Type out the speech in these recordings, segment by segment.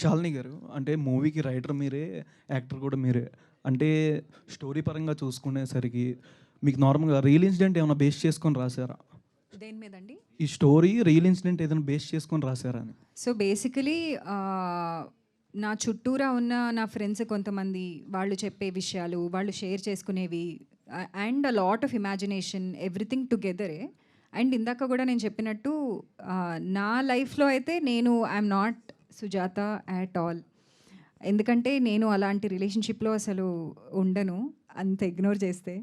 శాలిని గారు, అంటే మూవీకి రైటర్ మీరే, యాక్టర్ కూడా మీరే. అంటే స్టోరీ పరంగా చూసుకునేసరికి మీకు నార్మల్‌గా రియల్ ఇన్సిడెంట్ ఏమైనా బేస్ చేసుకొని రాసారా? దేని మీదండి? ఈ స్టోరీ రియల్ ఇన్సిడెంట్ ఏదైనా బేస్ చేసుకొని రాసారా అని? సో బేసికలీ నా చుట్టూరా ఉన్న నా ఫ్రెండ్స్ కొంతమంది వాళ్ళు చెప్పే విషయాలు, వాళ్ళు షేర్ చేసుకునేవి and a lot of imagination everything టుగెదరే. అండ్ ఇందాక కూడా నేను చెప్పినట్టు నా లైఫ్‌లో అయితే నేను I'm not Sujatha at all. ఎందుకంటే నేను అలాంటి రిలేషన్‌షిప్‌లో అసలు ఉండను. అంత ఇగ్నోర్ చేస్తే.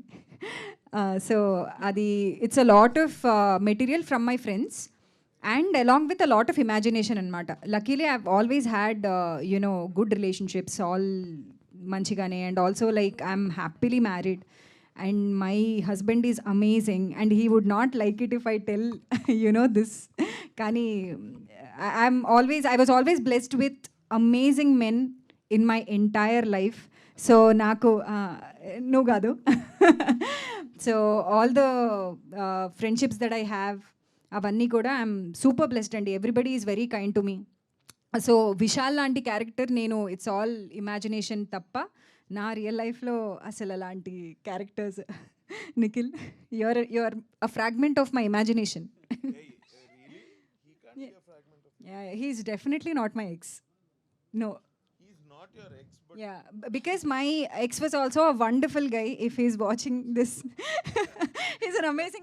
సో అది it's a lot of material from my friends and along with a lot of imagination అనమాట. Luckily I have always had good relationships all మంచిగానే and also like I'm happily married and my husband is amazing and he would not like it if I tell this. కానీ I was always blessed with amazing men in my entire life. So నాకు నువ్వు కాదు. So all the friendships that I have అవన్నీ కూడా I'm super blessed అండి. Everybody is very kind to me. So Vishal లాంటి character నేను it's all imagination తప్ప నా రియల్ లైఫ్లో అసలు అలాంటి characters Nikhil your a fragment of my imagination. He is definitely not my ex. No. Yeah, because my ex was also a wonderful guy. If he's watching this, he's an amazing